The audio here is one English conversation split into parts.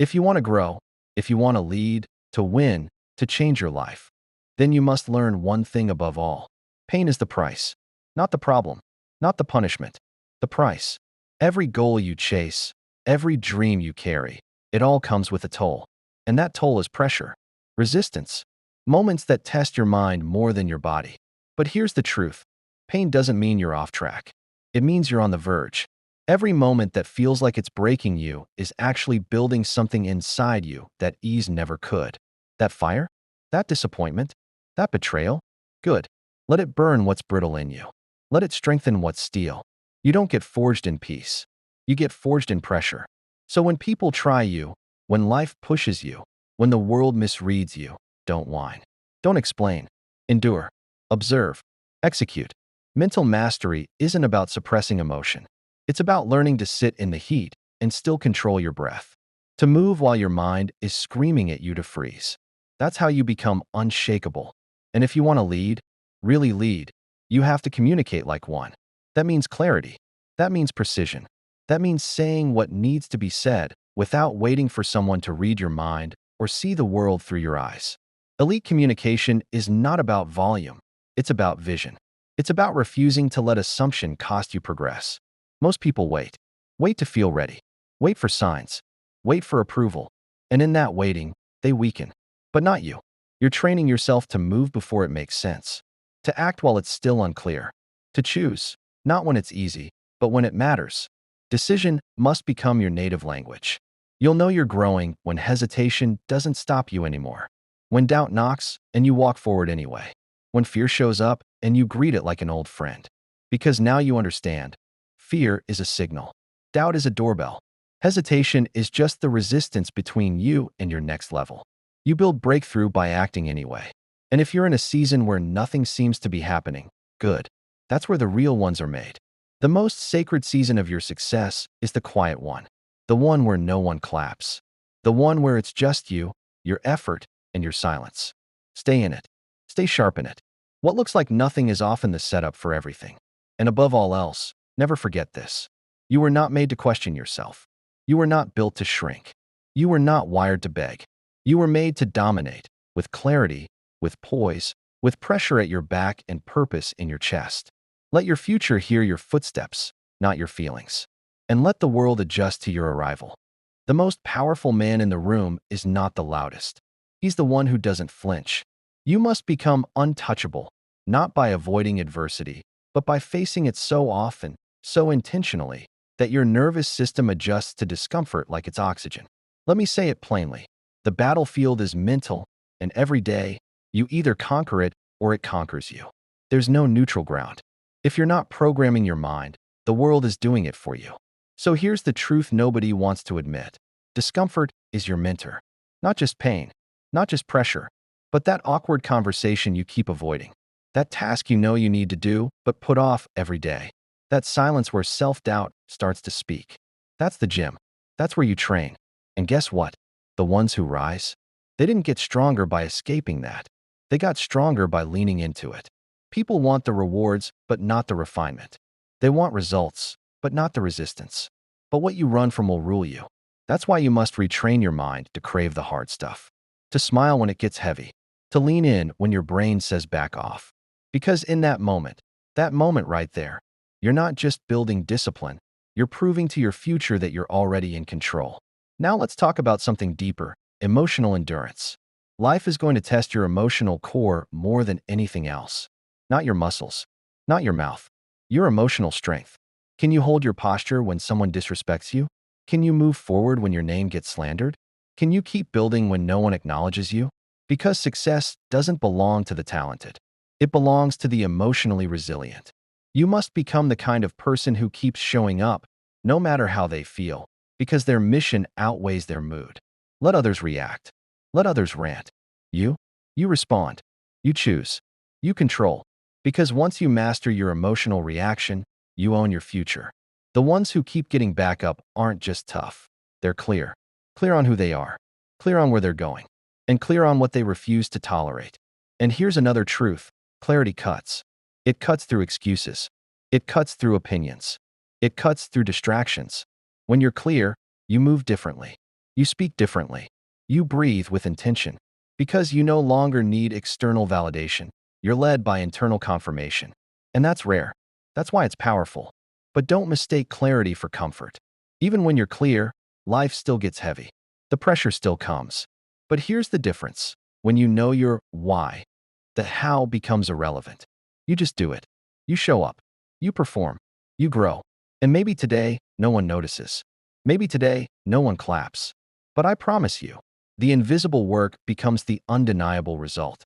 If you want to grow, if you want to lead, to win, to change your life, then you must learn one thing above all. Pain is the price, not the problem, not the punishment, the price. Every goal you chase, every dream you carry, it all comes with a toll. And that toll is pressure, resistance, moments that test your mind more than your body. But here's the truth. Pain doesn't mean you're off track. It means you're on the verge. Every moment that feels like it's breaking you is actually building something inside you that ease never could. That fire? That disappointment? That betrayal? Good. Let it burn what's brittle in you. Let it strengthen what's steel. You don't get forged in peace. You get forged in pressure. So when people try you, when life pushes you, when the world misreads you, don't whine. Don't explain. Endure. Observe. Execute. Mental mastery isn't about suppressing emotion. It's about learning to sit in the heat and still control your breath. To move while your mind is screaming at you to freeze. That's how you become unshakable. And if you want to lead, really lead, you have to communicate like one. That means clarity. That means precision. That means saying what needs to be said without waiting for someone to read your mind or see the world through your eyes. Elite communication is not about volume. It's about vision. It's about refusing to let assumption cost you progress. Most people wait. Wait to feel ready. Wait for signs. Wait for approval. And in that waiting, they weaken. But not you. You're training yourself to move before it makes sense. To act while it's still unclear. To choose, not when it's easy, but when it matters. Decision must become your native language. You'll know you're growing when hesitation doesn't stop you anymore. When doubt knocks and you walk forward anyway. When fear shows up and you greet it like an old friend. Because now you understand. Fear is a signal. Doubt is a doorbell. Hesitation is just the resistance between you and your next level. You build breakthrough by acting anyway. And if you're in a season where nothing seems to be happening, good. That's where the real ones are made. The most sacred season of your success is the quiet one. The one where no one claps. The one where it's just you, your effort, and your silence. Stay in it. Stay sharp in it. What looks like nothing is often the setup for everything. And above all else, never forget this. You were not made to question yourself. You were not built to shrink. You were not wired to beg. You were made to dominate, with clarity, with poise, with pressure at your back and purpose in your chest. Let your future hear your footsteps, not your feelings. And let the world adjust to your arrival. The most powerful man in the room is not the loudest. He's the one who doesn't flinch. You must become untouchable, not by avoiding adversity, but by facing it so often, so intentionally, that your nervous system adjusts to discomfort like it's oxygen. Let me say it plainly. The battlefield is mental, and every day, you either conquer it or it conquers you. There's no neutral ground. If you're not programming your mind, the world is doing it for you. So here's the truth nobody wants to admit. Discomfort is your mentor. Not just pain, not just pressure, but that awkward conversation you keep avoiding. That task you know you need to do, but put off every day. That silence where self-doubt starts to speak. That's the gym. That's where you train. And guess what? The ones who rise, they didn't get stronger by escaping that. They got stronger by leaning into it. People want the rewards, but not the refinement. They want results, but not the resistance. But what you run from will rule you. That's why you must retrain your mind to crave the hard stuff. To smile when it gets heavy. To lean in when your brain says back off. Because in that moment right there, you're not just building discipline, you're proving to your future that you're already in control. Now let's talk about something deeper, emotional endurance. Life is going to test your emotional core more than anything else. Not your muscles, not your mouth, your emotional strength. Can you hold your posture when someone disrespects you? Can you move forward when your name gets slandered? Can you keep building when no one acknowledges you? Because success doesn't belong to the talented. It belongs to the emotionally resilient. You must become the kind of person who keeps showing up, no matter how they feel, because their mission outweighs their mood. Let others react. Let others rant. You respond. You choose. You control. Because once you master your emotional reaction, you own your future. The ones who keep getting back up aren't just tough. They're clear. Clear on who they are. Clear on where they're going. And clear on what they refuse to tolerate. And here's another truth. Clarity cuts. It cuts through excuses. It cuts through opinions. It cuts through distractions. When you're clear, you move differently. You speak differently. You breathe with intention. Because you no longer need external validation. You're led by internal confirmation. And that's rare. That's why it's powerful. But don't mistake clarity for comfort. Even when you're clear, life still gets heavy. The pressure still comes. But here's the difference. When you know your why, the how becomes irrelevant. You just do it. You show up. You perform. You grow. And maybe today, no one notices. Maybe today, no one claps. But I promise you, the invisible work becomes the undeniable result.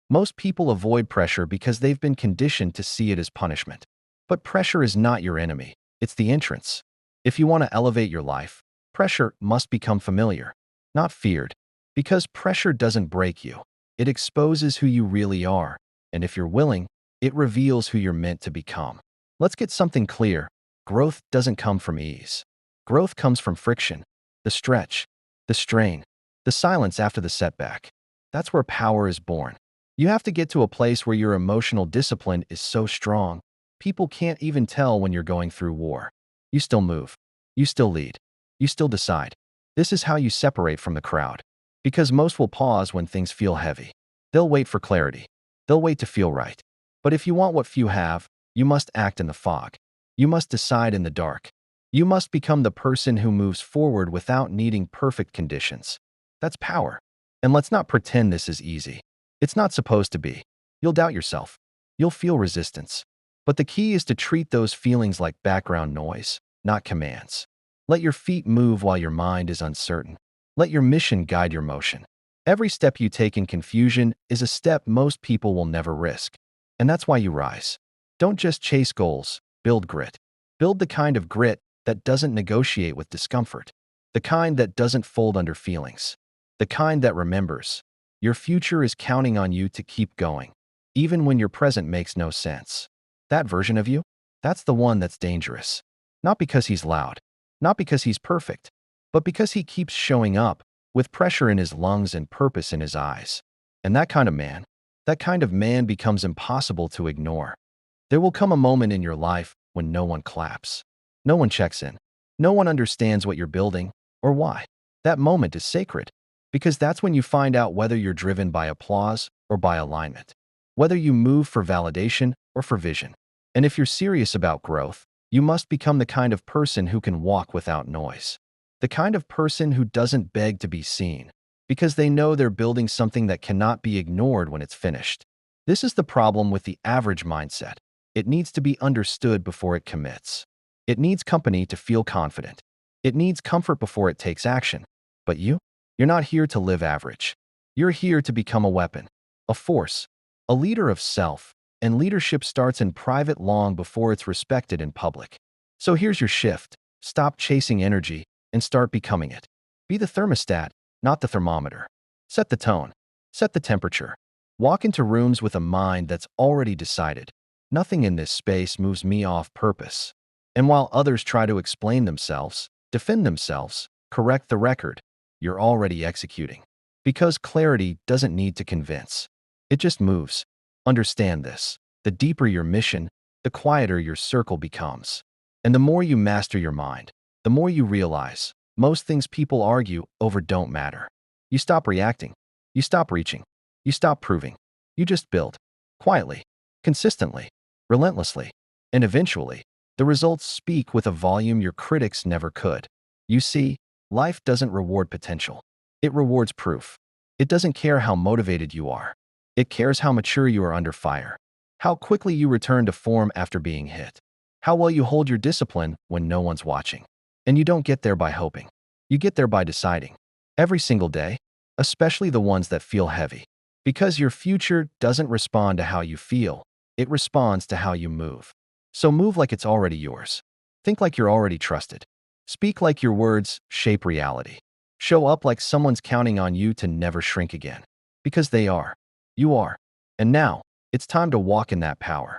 Most people avoid pressure because they've been conditioned to see it as punishment. But pressure is not your enemy. It's the entrance. If you want to elevate your life, pressure must become familiar, not feared. Because pressure doesn't break you. It exposes who you really are. And if you're willing, it reveals who you're meant to become. Let's get something clear. Growth doesn't come from ease. Growth comes from friction, the stretch, the strain, the silence after the setback. That's where power is born. You have to get to a place where your emotional discipline is so strong, people can't even tell when you're going through war. You still move. You still lead. You still decide. This is how you separate from the crowd. Because most will pause when things feel heavy. They'll wait for clarity. They'll wait to feel right. But if you want what few have, you must act in the fog. You must decide in the dark. You must become the person who moves forward without needing perfect conditions. That's power. And let's not pretend this is easy. It's not supposed to be. You'll doubt yourself. You'll feel resistance. But the key is to treat those feelings like background noise, not commands. Let your feet move while your mind is uncertain. Let your mission guide your motion. Every step you take in confusion is a step most people will never risk. And that's why you rise. Don't just chase goals, build grit. Build the kind of grit that doesn't negotiate with discomfort. The kind that doesn't fold under feelings. The kind that remembers. Your future is counting on you to keep going, even when your present makes no sense. That version of you, that's the one that's dangerous. Not because he's loud, not because he's perfect, but because he keeps showing up with pressure in his lungs and purpose in his eyes. And that kind of man becomes impossible to ignore. There will come a moment in your life when no one claps. No one checks in. No one understands what you're building or why. That moment is sacred because that's when you find out whether you're driven by applause or by alignment, whether you move for validation or for vision. And if you're serious about growth, you must become the kind of person who can walk without noise. The kind of person who doesn't beg to be seen because they know they're building something that cannot be ignored when it's finished. This is the problem with the average mindset. It needs to be understood before it commits. It needs company to feel confident. It needs comfort before it takes action. But you're not here to live average. You're here to become a weapon, a force, a leader of self, and leadership starts in private long before it's respected in public. So here's your shift. Stop chasing energy and start becoming it. Be the thermostat, not the thermometer. Set the tone. Set the temperature. Walk into rooms with a mind that's already decided. Nothing in this space moves me off purpose. And while others try to explain themselves, defend themselves, correct the record, you're already executing. Because clarity doesn't need to convince. It just moves. Understand this. The deeper your mission, the quieter your circle becomes. And the more you master your mind, the more you realize most things people argue over don't matter. You stop reacting. You stop reaching. You stop proving. You just build. Quietly. Consistently. Relentlessly. And eventually, the results speak with a volume your critics never could. You see, life doesn't reward potential. It rewards proof. It doesn't care how motivated you are. It cares how mature you are under fire. How quickly you return to form after being hit. How well you hold your discipline when no one's watching. And you don't get there by hoping. You get there by deciding. Every single day, especially the ones that feel heavy. Because your future doesn't respond to how you feel. It responds to how you move. So move like it's already yours. Think like you're already trusted. Speak like your words shape reality. Show up like someone's counting on you to never shrink again. Because they are. You are. And now, it's time to walk in that power.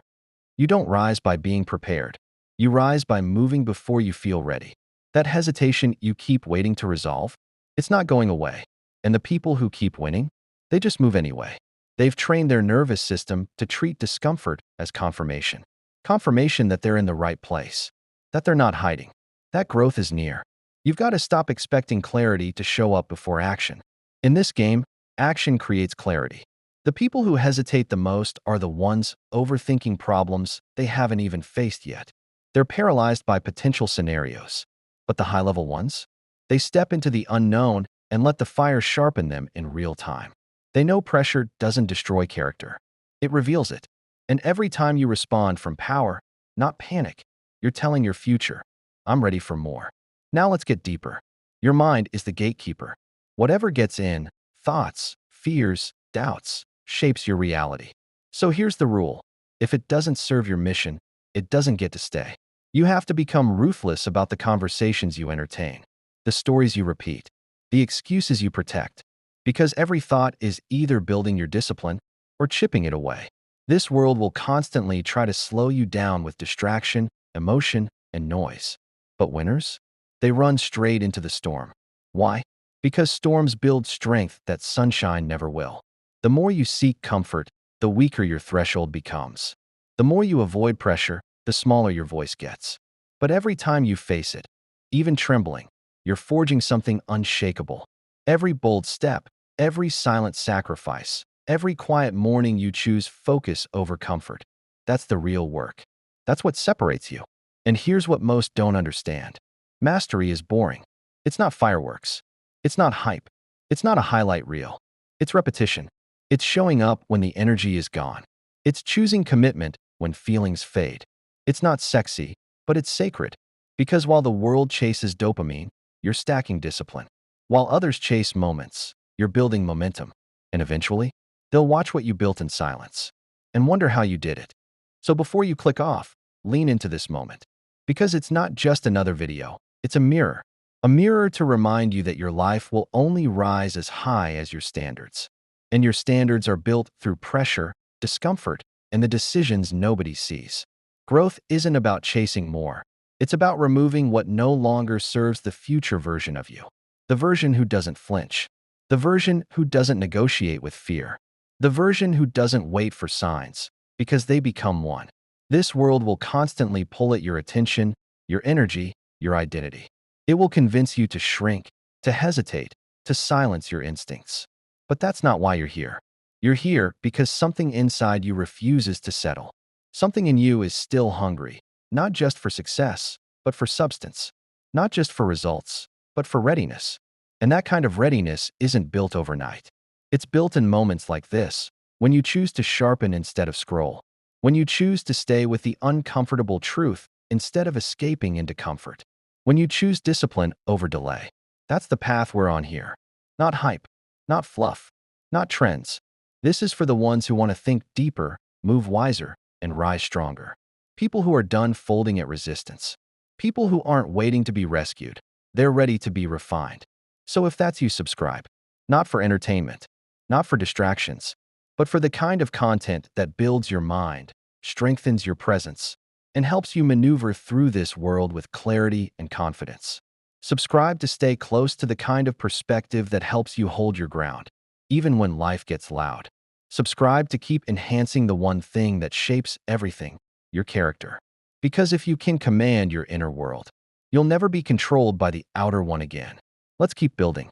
You don't rise by being prepared. You rise by moving before you feel ready. That hesitation you keep waiting to resolve, it's not going away. And the people who keep winning, they just move anyway. They've trained their nervous system to treat discomfort as confirmation. Confirmation that they're in the right place. That they're not hiding. That growth is near. You've got to stop expecting clarity to show up before action. In this game, action creates clarity. The people who hesitate the most are the ones overthinking problems they haven't even faced yet. They're paralyzed by potential scenarios. But the high-level ones? They step into the unknown and let the fire sharpen them in real time. They know pressure doesn't destroy character. It reveals it. And every time you respond from power, not panic, you're telling your future, I'm ready for more. Now let's get deeper. Your mind is the gatekeeper. Whatever gets in, thoughts, fears, doubts, shapes your reality. So here's the rule. If it doesn't serve your mission, it doesn't get to stay. You have to become ruthless about the conversations you entertain, the stories you repeat, the excuses you protect, because every thought is either building your discipline or chipping it away. This world will constantly try to slow you down with distraction, emotion, and noise. But winners? They run straight into the storm. Why? Because storms build strength that sunshine never will. The more you seek comfort, the weaker your threshold becomes. The more you avoid pressure, the smaller your voice gets. But every time you face it, even trembling, you're forging something unshakable. Every bold step, every silent sacrifice, every quiet morning you choose focus over comfort. That's the real work. That's what separates you. And here's what most don't understand. Mastery is boring. It's not fireworks. It's not hype. It's not a highlight reel. It's repetition. It's showing up when the energy is gone. It's choosing commitment when feelings fade. It's not sexy, but it's sacred. Because while the world chases dopamine, you're stacking discipline. While others chase moments, you're building momentum. And eventually, they'll watch what you built in silence and wonder how you did it. So before you click off, lean into this moment. Because it's not just another video, it's a mirror. A mirror to remind you that your life will only rise as high as your standards. And your standards are built through pressure, discomfort, and the decisions nobody sees. Growth isn't about chasing more. It's about removing what no longer serves the future version of you. The version who doesn't flinch. The version who doesn't negotiate with fear. The version who doesn't wait for signs, because they become one. This world will constantly pull at your attention, your energy, your identity. It will convince you to shrink, to hesitate, to silence your instincts. But that's not why you're here. You're here because something inside you refuses to settle. Something in you is still hungry, not just for success, but for substance. Not just for results, but for readiness. And that kind of readiness isn't built overnight. It's built in moments like this, when you choose to sharpen instead of scroll. When you choose to stay with the uncomfortable truth instead of escaping into comfort. When you choose discipline over delay. That's the path we're on here. Not hype, not fluff, not trends. This is for the ones who want to think deeper, move wiser, and rise stronger. People who are done folding at resistance. People who aren't waiting to be rescued. They're ready to be refined. So if that's you, subscribe. Not for entertainment, not for distractions, but for the kind of content that builds your mind, strengthens your presence, and helps you maneuver through this world with clarity and confidence. Subscribe to stay close to the kind of perspective that helps you hold your ground, even when life gets loud. Subscribe to keep enhancing the one thing that shapes everything, your character. Because if you can command your inner world, you'll never be controlled by the outer one again. Let's keep building.